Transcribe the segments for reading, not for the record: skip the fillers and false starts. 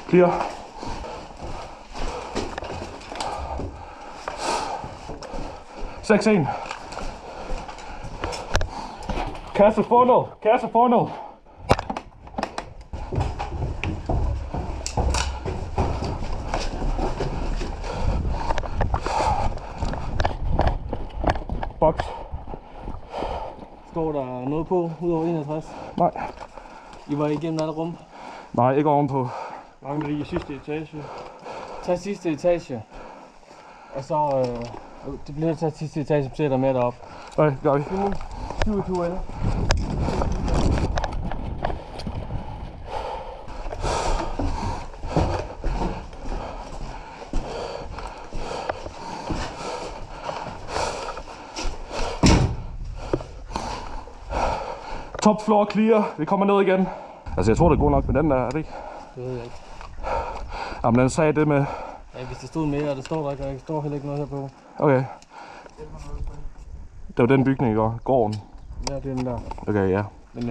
Clear. Seks en. Kasse funnel. Kasse funnel. Box. Står der noget på, udover 61? Nej. I var igennem alle rum? Nej, ikke ovenpå. Mangler lige i sidste etage. Tag sidste etage. Og så... det bliver taget sidste etage, som sætter med derop. Nej, gør vi. 27 eller? Top floor clear. Vi kommer ned igen. Altså, jeg tror, det er god nok med den der, er det ikke? Det ved jeg ikke. Jamen, den sagde det med... Ja, hvis der stod mere, og det står der ikke, og der står heller ikke noget her på. Okay. Det var den bygning, ikke? Gården. Ja, det er den der. Okay, ja. Men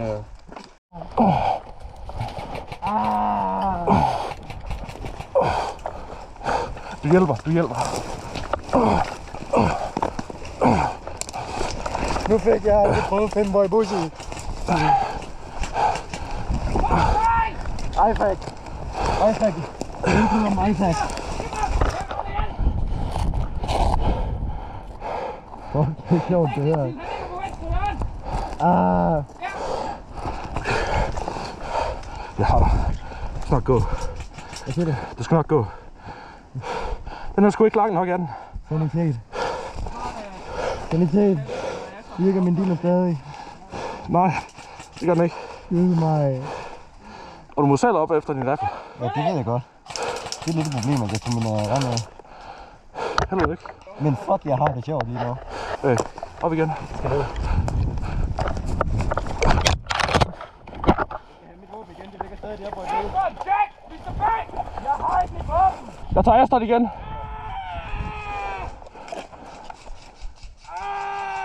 Du hjælper, du hjælper. Nu fik jeg aldrig prøvet 5 boy bussi. Isaac. Isaac. Velkommen om Isaac. Det er sjovt det her. Jeg har dig. Det skal nok gå. Hvad siger du? Det skal nok gå. Den er sgu ikke lang nok, er den? Sanitet. Sanitet. Virker min diller stadig? Nej, det gør den ikke. Gud mig. Og du må selv op efter din riffel. Ja, det ved jeg godt. Det er lidt et problem, at jeg får min rand af. Helvede ikke. Men fuck, jeg har det sjovt lige nu. Op igen. Skal du? Jeg tager Astrid igen.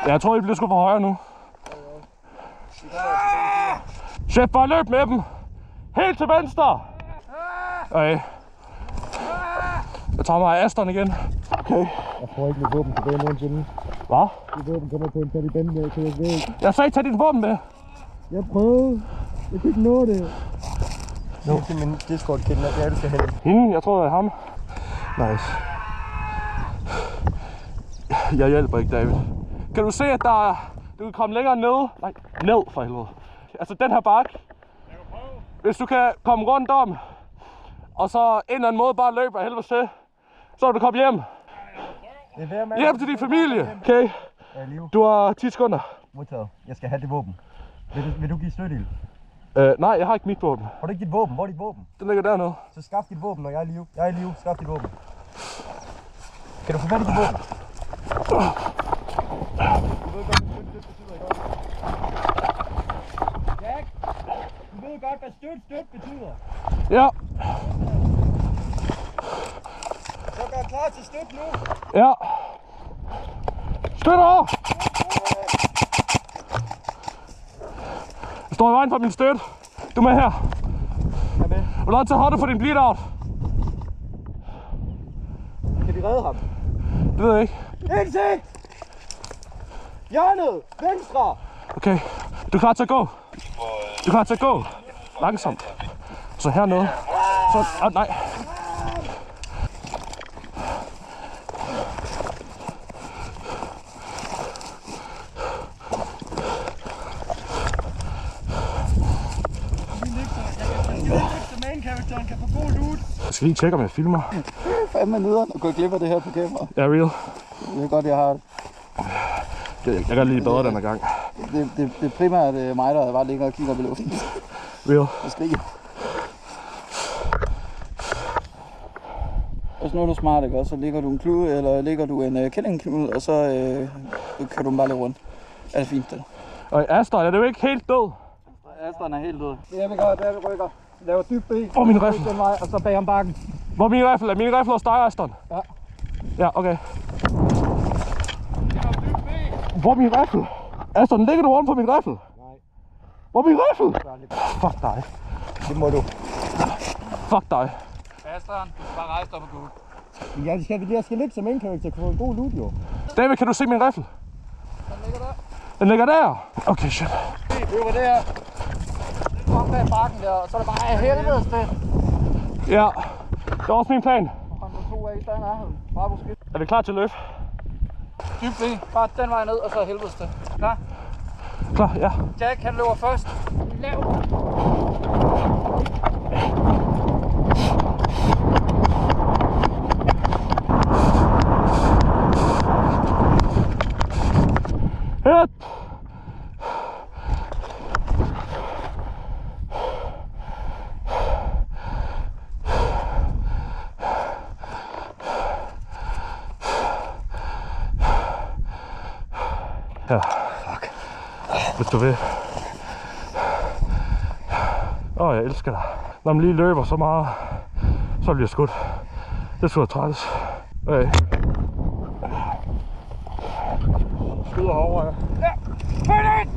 Ja, jeg tror, I bliver sgu for højre nu. Chef, bare løb med dem. Helt til venstre. Okay. Jeg tager mig af Astrid igen. Okay. Jeg får ikke mit våben tilbage nogensinde. Hvad? Mit våben kommer på en Taliban med, så jeg ved ikke. Jeg sagde, tag din våben med. Jeg prøvede. Jeg kunne ikke nå det. Nu til min Discord-kender, jeg elsker hende. Hende? Jeg tror, det er ham. Nice. Jeg hjælper ikke, David. Kan du se, at der er... Du kan komme længere ned? Nej, ned for helvede. Altså den her bakke. Hvis du kan komme rundt om, og så en eller anden måde bare løbe af helvede til, så kan du komme hjem. Hjem til din familie. Okay? Du har 10 sekunder. Modtaget. Jeg skal have det våben. Vil du give støtteild? Nej, jeg har ikke mit våben. Har du ikke dit våben? Hvor er dit våben? Den ligger dernede. Så skaff dit våben, når jeg er i live. Jeg er i live. Skaff dit våben. Kan du få fat i dit våben? Jack, du ved godt, hvad støt betyder. Ja. Så gør klar til støt nu. Ja. Støt over! Jeg står i vejen for min støt. Du er med her. Jeg er med. Du er nødt til at holde for din bleed-out. Kan vi redde ham? Det ved jeg ikke. Indsigt! Hjørnet! Venstre! Okay. Du er klar til at gå? Du er klar til at gå? Langsomt. Så hernede. Så... nej. Jeg skal lige tjekke, om jeg filmer. Fandme nederen at gå glip af det her på kamera. Ja, real. Det er godt, jeg har det. Jeg kan lige bedre den her gang. Det er primært mig, der bare ligger og kigger op i luften. Real. Jeg skriger. Og så når du er smart, ikke? Og så ligger du en klude, eller ligger du en kællingknude, og så kan du bare lidt rundt. Er det fint, det? Og Astrid, er du ikke helt død? Astrid er helt død. Det er vi gør, det er vi rykker. Laver dyb ben. Hvor er min riffel? Den vej, og så bag om bakken. Hvor er min riffel? Er min riffel hos dig, Astrid? Ja. Ja, okay. Hvor er min riffel? Astrid, ligger du oven på min riffel? Nej. Hvor er min riffel? Fuck dig. Det må du. Fuck dig. Astrid, du skal bare rejse dig op og gå. Jeg skal ligge som indkøring til at få en god loot, jo. David, kan du se min riffel? Den ligger der. Den ligger der? Okay, shit. Det var det her. Kom bag bakken der, og så er det bare helvedes det. Ja, det er også min plan. Kom du 2 af, der er her. Bare på skidt. Er vi klar til at løbe? Dybt i. Bare den vej ned, og så helvedes det. Klar? Klar, ja. Jack, han løber først. Lav. Hit! Ja. Fuck. Hvis du vil. Jeg elsker dig. Når man lige løber så meget, så bliver jeg skudt. Det er så træls. Okay. Skyder herovre, ja. Ja! Født!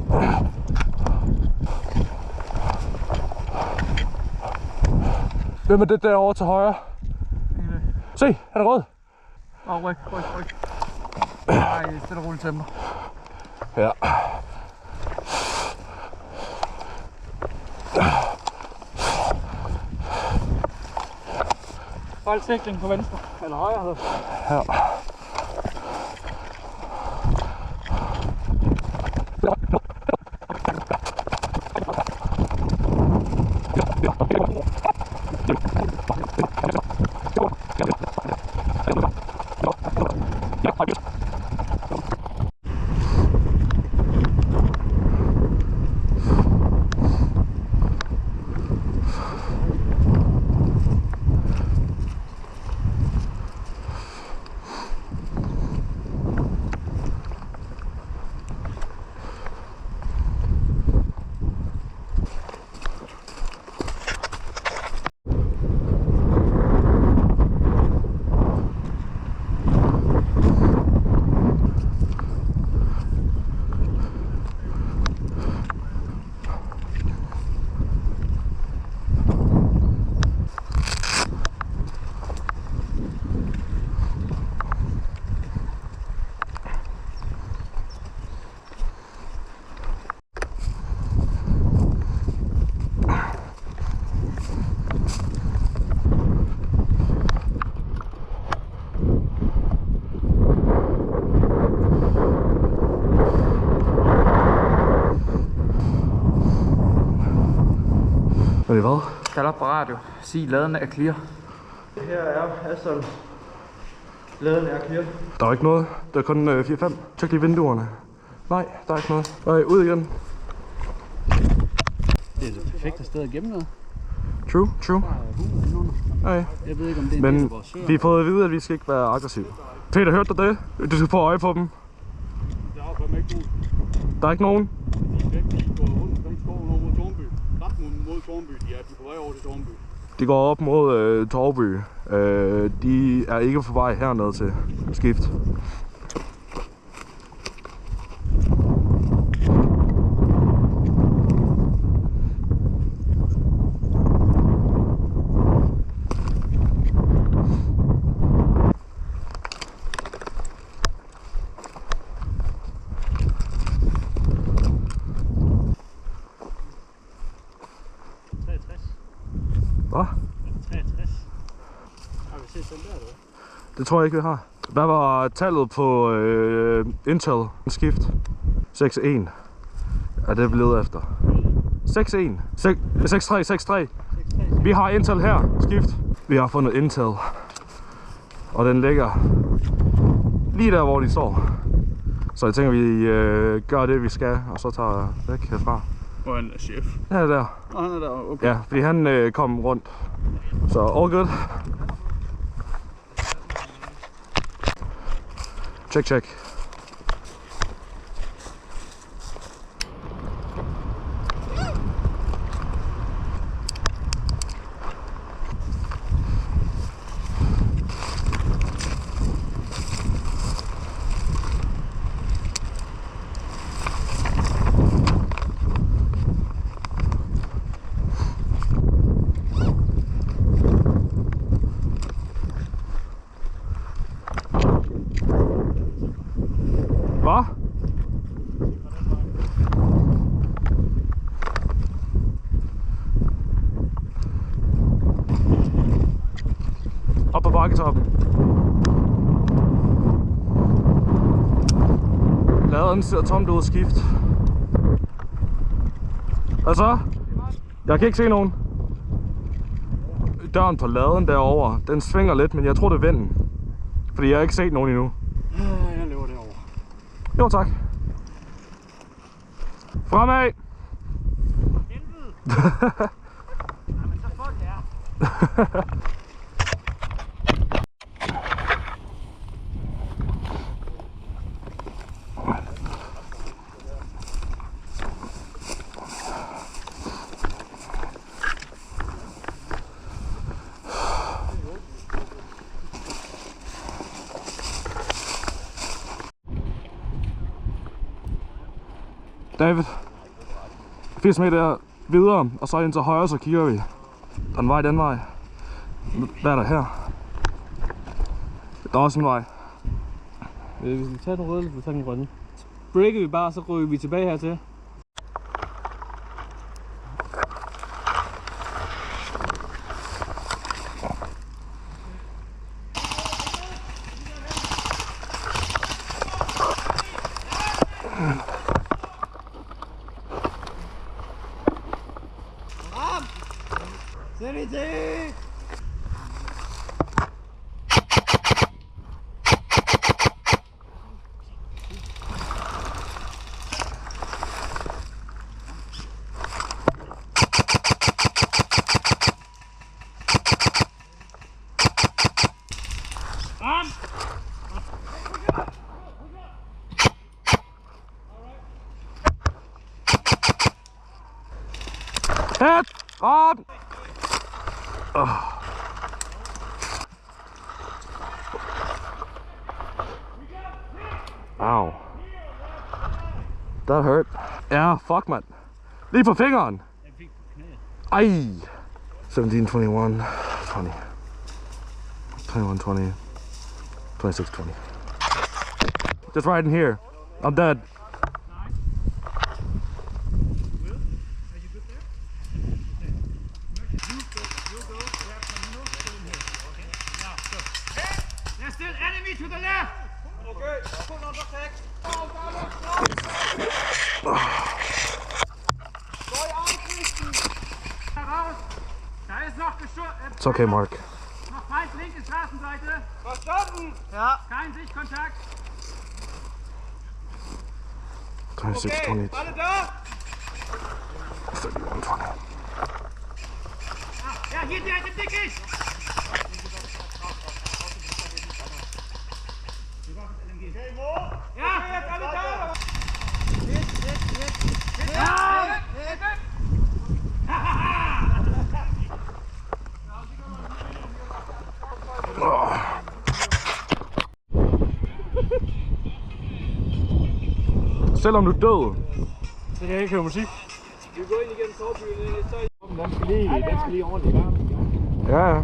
Hvem er det derovre til højre? Se, han er rød. Ryk. Ej, stille og roligt tempo. Ja. Hold sigtning på venstre. Eller højre. Ja. Er det hvad? Kald op på radio. Sig, laden er clear. Her er Aston. Laden er clear. Der er ikke noget. Der er kun 4-5. Tjek lige vinduerne. Nej, der er ikke noget. Nej, ud igen. Det er det perfekte sted at gemme noget. True. Nej. Jeg ved ikke, om det er Men en vores søer. vi har fået at vide, at vi skal ikke være aggressive. Peter, hørte du det? Du skal få øje på dem. Der er ikke nogen. De går op mod Torby. De er ikke på vej hernede til skift. Hvad? 63. Har vi set den der, eller? Det tror jeg ikke, vi har. Hvad var tallet på Intel skift? 6.1. Er det blevet efter? 6.1. 6.3. Vi har Intel her. Skift. Vi har fundet Intel. Og den ligger lige der, hvor de står. Så jeg tænker, vi gør det, vi skal, og så tager jeg væk herfra. Hvor er han er chef? Ja, der. Han er der, okay. Ja, fordi han kom rundt. Så all good. Check. Hvad? Op på bakketoppen. Laden ser tomt ud skift. Hvad så? Jeg kan ikke se nogen. Døren på laden derovre, den svinger lidt, men jeg tror det er vinden. Fordi jeg har ikke set nogen endnu. Jeg løber derovre. Jo tak. Fremad! Helvede! Jamen så fuck jer. David, 80 meter videre, og så ind til højre, så kigger vi. Der er en vej den vej. Hvad er der her? Der er også en vej. Hvis vi tager den røde, eller vi tager den grønne. Breaker vi bare, så rykker vi tilbage hertil. Hit! Op! Ow. That hurt. Ja, fuck, mand. Lige på fingeren. Ej. 17, 21, 20. 21, 20. 26, 20. Just right in here. I'm dead. There's still enemy to the left! Okay, put on protect. Heraus! Da ist noch It's okay, Mark. noch Feind linke Straßenseite. Verstanden? Ja. Kein Sichtkontakt. 26, 20. Alle da? 31, 20. Ja, hier direkt im Dickicht. Ja, jetzt alle da. Selvom du er død. Så kan jeg ikke høre musik. Vi går ind igennem Torbyen, så Den skal lige ordentligt i gang. Ja, ja.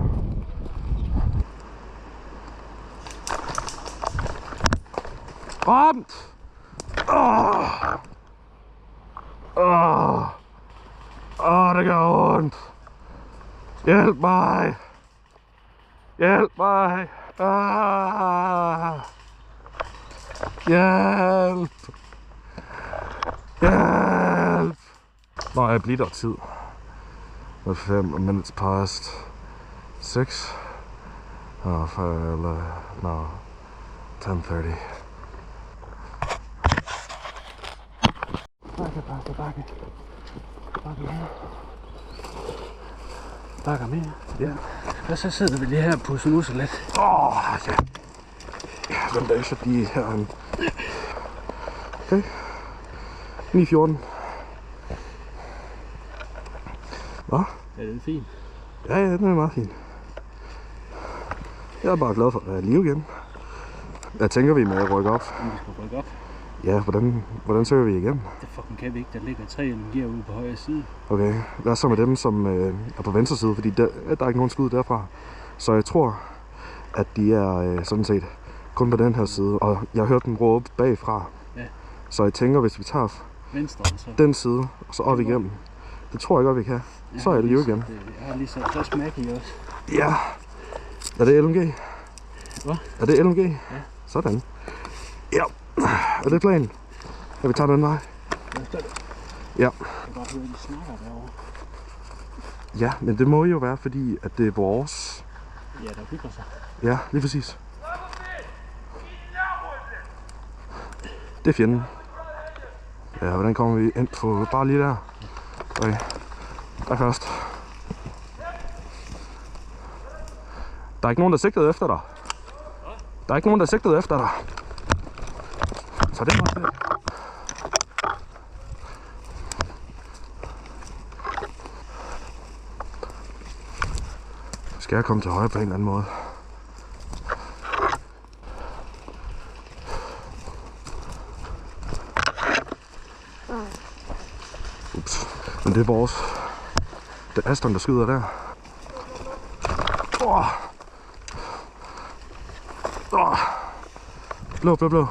Ramt! Det gør ondt. Hjælp mig! Hjælp mig! Hjælp! Hjælp! Nå, jeg bliver der tid. 5 minutes past 6. No, 10:30. Bakker mere. Ja. Og så sidder vi lige her på Sunusa lidt. Ja. Den der så de her. Okay. 9:14. Hvad? Ja, det er fint. Ja, den er meget fin. Jeg er bare glad for at være i live igen. Hvad tænker vi med at rykke op? Vi skal rykke op. Ja, hvordan søger vi igen? Det fucking kan vi ikke. Der ligger 3 LMG'er ude på højre side. Okay, hvad så med dem, som er på venstre side? Fordi der er ikke nogen skud derfra. Så jeg tror, at de er sådan set kun på den her side. Og jeg har hørt dem råbe bagfra. Ja, Så jeg tænker, hvis vi tager Venstre, så. den side, og så op igennem. Det tror jeg godt, vi kan. Så er det liv igen. Jeg har lige så smæk i også. Ja. Er det LMG? Hvad? Er det LMG? Ja. Sådan. Ja. Er det planen? Ja, vi tager den vej. Ja. Jeg kan godt høre, de snakker derovre. Ja, men det må jo være, fordi at det er vores. Ja, der bygger sig. Ja, lige præcis. Det er fjenden. Ja, hvordan kommer vi ind på bare lige der? Okay. Der først. Der er ikke nogen, der sigtede efter dig. Der er ikke nogen, der sigtede efter dig. Så det er også det. Skal jeg komme til højre på en eller anden måde? Ups. Men det er vores. Det er Aston, der skyder der. Blå, blå, blå.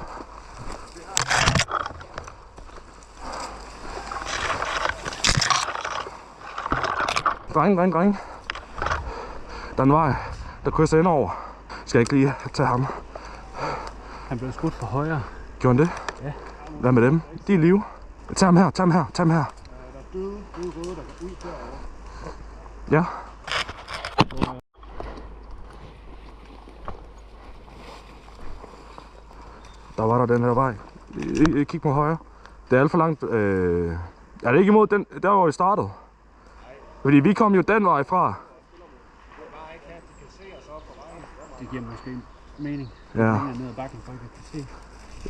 Dreng. Der er en vej, der krydser ind over. Skal jeg ikke lige tage ham? Han blev skudt fra højre. Gjorde han det? Ja. Hvad med dem? De er i live. Tag ham her. Der er døde røde, der går ud derovre. Ja. Der var der den her vej. Kig på højre. Det er alt for langt. Er det ikke imod den, der hvor vi startede? Fordi vi kom jo den vej fra. Det giver måske mening. Ja. Jeg ned ad bakken, for at kan se.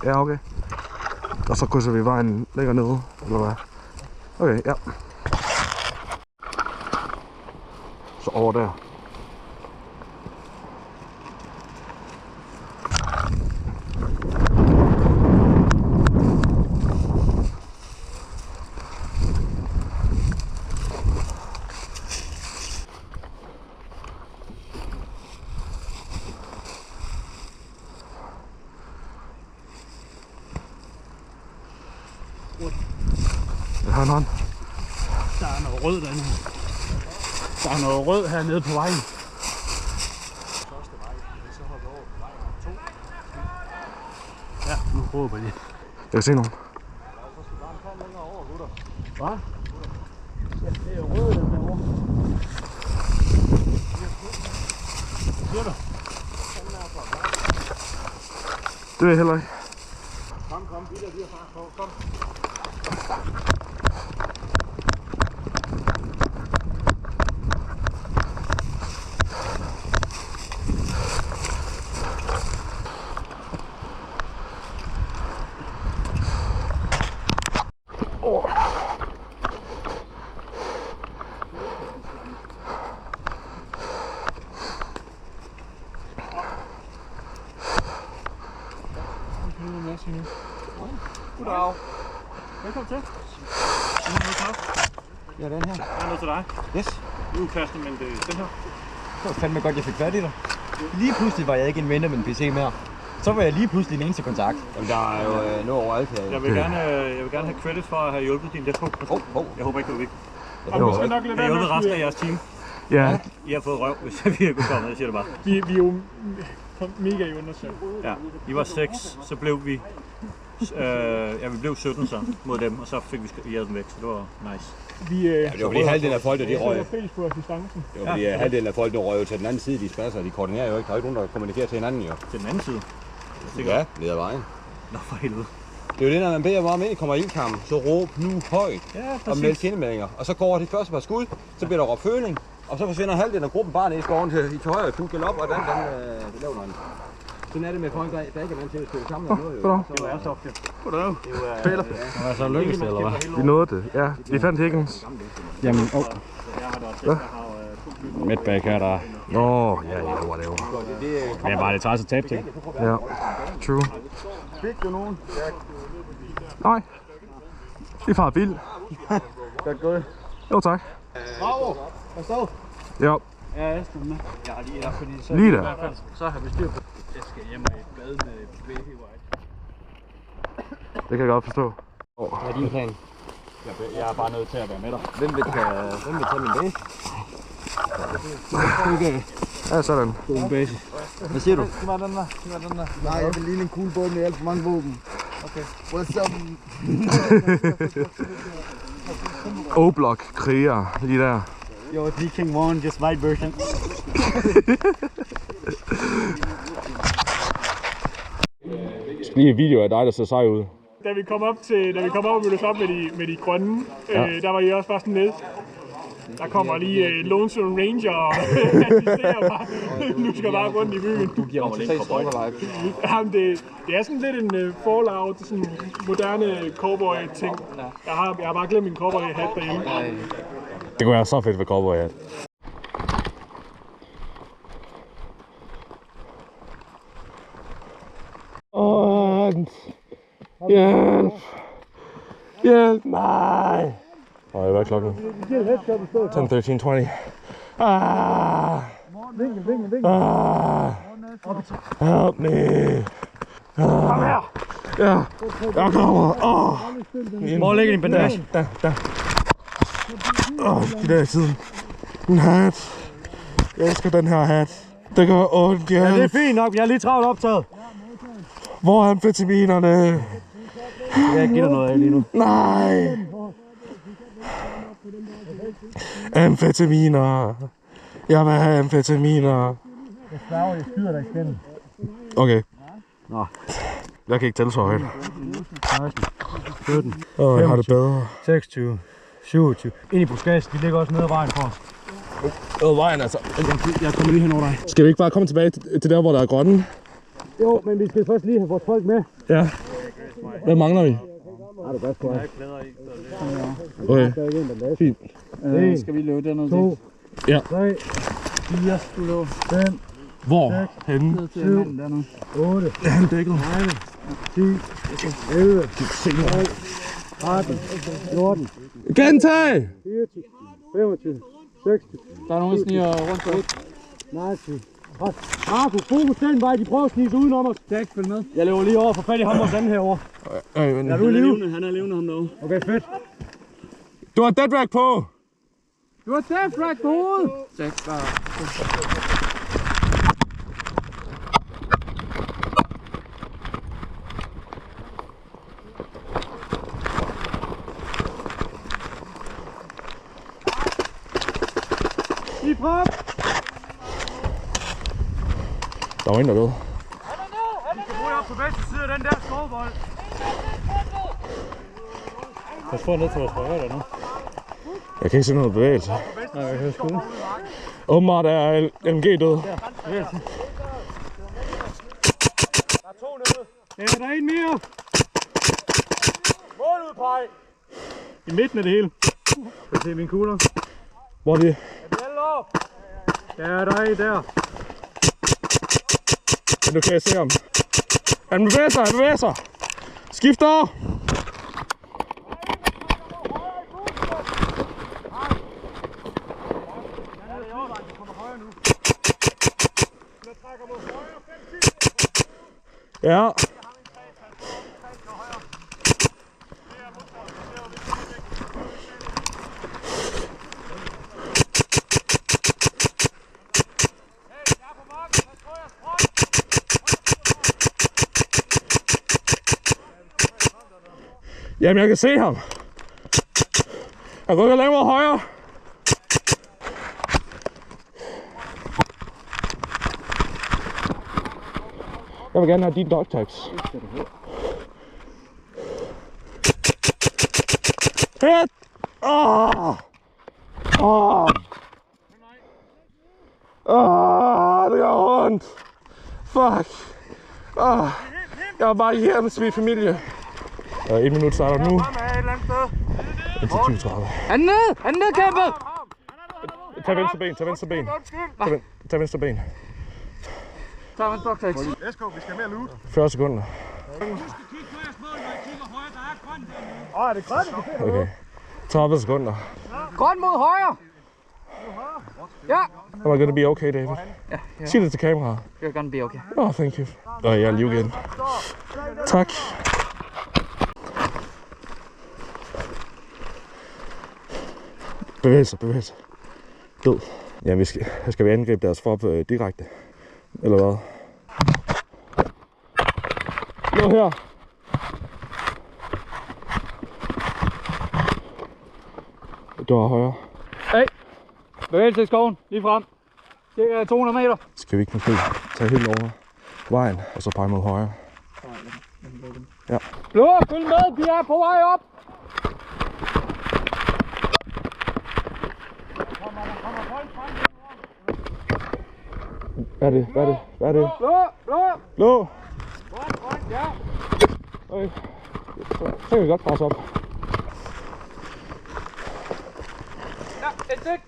Ja, okay. Og så krydser vi vejen længere nede, eller hvad? Okay, ja. Så over der. Jeg har en hånd. Der er noget rød dernede. Der er noget rød hernede på vejen. Første vej, så hopper over på vejen 2. Ja, nu råber de. Jeg kan se nogen. Så skal bare en kant længere over, gutter. Hvad? Ja, det er rød den derovre. Siger du? Det er jeg heller ikke. Kom, biler, vi har fart på. Kom. Goddag. Velkommen til. Ja, den her. Der er noget til dig. Yes. Udkastet, men det er den her. Det var fandme godt, jeg fik fat i dig. Lige pludselig var jeg ikke en ven af min PC mere. Så var jeg lige pludselig den eneste kontakt. Jamen, der er jo noget overalt her. Jeg vil gerne have credit for at have hjulpet din despo. Jeg håber ikke, det var vigtigt. Og vi skal nok lade Jeg har være med hjulpet at resten af skyde. jeres team. Ja. I har fået røv, hvis vi har kunnet komme, jeg siger det bare. Vi er jo mega i undersøg. Ja, I var 6, så blev vi... vi blev 17 så mod dem, og så fik vi dem væk, så det var nice. Vi Det var fordi halvdelen af folkene, de røg. sætter pris på assistancen. Det var fordi halvdelen af folkene røg jo til den anden side, de spasser. De koordinerer jo ikke. Der er ikke nogen, der kommunikerer til hinanden jo. Til den anden side. Ja, ned ad vejen. Nå for helvede. Det er jo det, når man beder om, at I kommer i ildkamp, så råb nu højt Ja, og meld tilmeldinger. Og så går de første par skud, så bliver der råbt føling, og så forsvinder halvdelen af gruppen bare ned i skoven til højre, du kan op, og den laver noget. Sådan er det med folk, der ikke er vant til at spille sammen. Goddag. Det var airsoft, ja. Goddag. Peter. Det var så lykkedes det, eller hvad? Vi nåede det. Ja, vi fandt Higgins. Jamen, midtback her, der... Nå, ja, whatever. Men bare det tager sig tab til. Ja, true. Fik du nogen? Nej. Vi farer bil. Godt gået. Jo, tak. Bravo. Hvad så? Ja, Ja, jeg skal med. Jeg har lige fordi så... lige der. Så har vi styr på... Jeg skal hjem og i bad med baby white. kan jeg godt forstå. Hvad er din plan? Jeg er bare nødt til at være med dig. Hvem vil tage min base? Okay. Ja, sådan. God base. Hvad siger du? Giv mig den der. Nej, jeg vil ligne en cool båd med alt for mange våben. Okay. What's up? O-Block kriger lige der. Yo, it's Viking 1, just white version. Jeg skal lige have video af dig, der ser sej ud. Da vi kom op og mødtes op med de grønne, der var I også bare sådan lidt. Der kommer lige Lonesome Ranger og assisterer mig. Nu skal jeg bare rundt i byen. Du giver mig lidt cowboy. Jamen, det er sådan lidt en Fallout, sådan moderne cowboy-ting. Jeg har bare glemt min cowboy-hat derhjemme. Det kunne være så fedt ved cowboy hat. Hjælp! Hjælp mig! Hvad er klokken? 10:13:20. Help me! Kom her! Ja, jeg kommer! Hvor ligger din bandage? Der. De der i siden. En hat. Jeg elsker den her hat. Det gør ondt, hjælp. Ja, det er fint nok. Jeg er lige travlt optaget. Hvor er amfetaminerne? Jeg giver dig noget af lige nu. Nej! Amfetaminer. Jeg vil have amfetaminer. Jeg sværger, jeg skyder dig i skænden. Okay. Nå. Jeg kan ikke tælle så højt. 16, 17, Jeg har det bedre. 26, 27. Ind i buskagen. Vi ligger også nede ad vejen for os. Vejen altså. Jeg kommer lige hen over dig. Skal vi ikke bare komme tilbage til der, hvor der er grønne? Jo, men vi skal først lige have vores folk med. Ja. Hvad mangler vi? Har du godt for dig. Okay. Fint. Skal vi løbe dernede 2, Ja. 3, 4, 5, Hvor? Henne? 7, 8, Er han dækket? 10, 11, 12, 13, 14, Gentag! 24, 25, 26, Der er nogen, der sniger rundt på 29, 30. Marco, fokus den vej, de prøver at snige sig udenom os. Jeg ikke følge med. Jeg løber lige over for fat i ham og den herovre. Men... Er du i live? Han er levende ham derovre. Okay, fedt. Du har dead rack på! Du har death rack på hovedet! Jack, bare... Lige frem! Der var en, der døde. Vi skal bruge jer på venstre side af den der skovvold. Pas på ned til vores højre der nu. Jeg kan ikke se noget bevægelse. Nej, jeg hører skud. Åbenbart er LMG død. Ja, der er en mere. Måludpeg. I midten af det hele. Kan du se mine kugler? Hvor er de? Ja, der er en der. Men nu kan jeg se ham. Han bevæger sig, Skifter! Ja. Jamen, jeg kan se ham. Han rykker længere højre. Jeg vil gerne have dine dog tags. Hit! Det gør ondt. Fuck. Jeg var bare hjemme til min familie. 1 minut starter nu. Indtil 20:30. Han er nede, kæmpe! Tag venstre ben. Tag venstre ben. Tag en dogtags. Esko, vi skal have mere loot. 40 sekunder. Er det grønt? Okay. 30 sekunder. Grøn mod højre! Ja! Am I gonna be okay, David? Sig det til kameraet. You're gonna be okay. Oh, thank you. Jeg er liv igen. Tak. Bevægelse. Død. Ja, skal vi angribe deres frop direkte? Eller hvad? Nu her. Det var højre. Hey! Bevægelse i skoven, lige frem. Cirka 200 meter. Skal vi ikke måske tage helt over vejen, og så pege mod højre? Ja. Blå, følg med, vi er på vej op. Hvad er det? Blå. Ja. Okay. Så kan vi godt presse op. Ja, et stykke.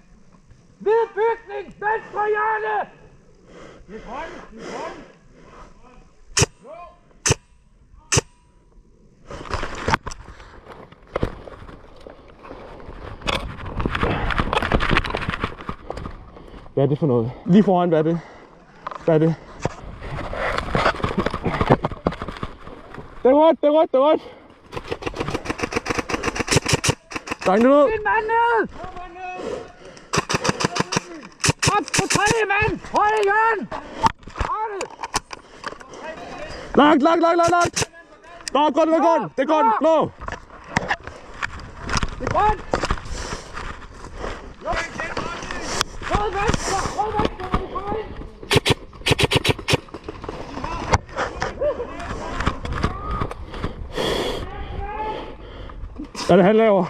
Hvid bygning, venstre hjørne. Lidt hånd. Hvad er det for noget? Lige foran, hvad er det? Det er rødt. Der er ingen ud. En mand ned! Op på tredje mand! Hold i hjørnet! Lagt! Nå, grøn! Det er grøn! Blå! Det er grønt! Rød venstre! Hvad er det, han laver?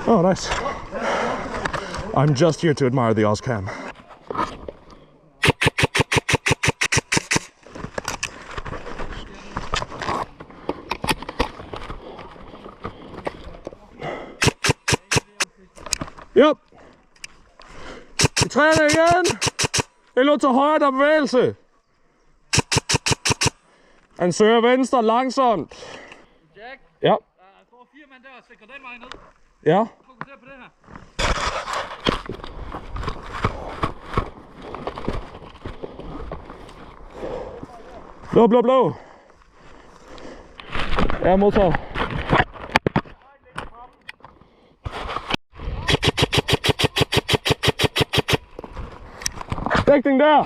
Oh, nice. I'm just here to admire the Ozcam. Yep. Vi træner igen. Det lå til højre, der er bevægelse. Han søger venstre langsomt. Jack, Ja. der står 4 mand der og sikrer den vej ned. Ja. Fokuser på det her. Blå. Ja, modtaget. Dækning der!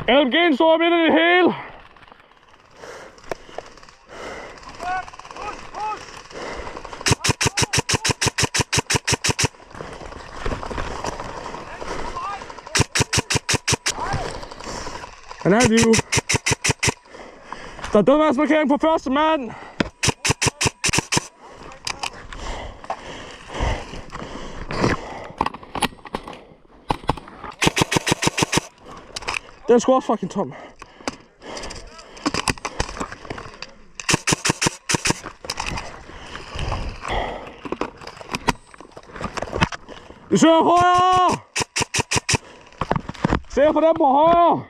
LMG'en står midt i det hele! Han er i live. Der er dødvandsmarkering på første mand. Den er sgu også fucking tom. Vi søger højre! Se på dem på højre!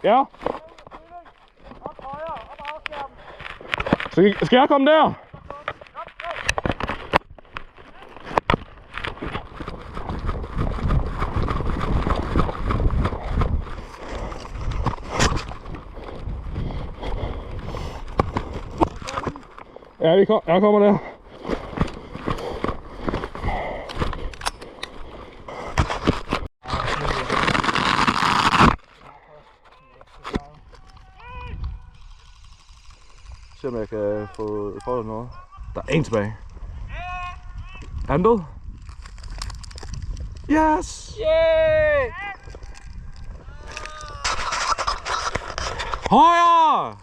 Ja. Skal jeg komme der? Ja, jeg kommer der. Se om jeg kan få prøvet noget. Der er en tilbage. Er han død? Yes! Yeah! Højre!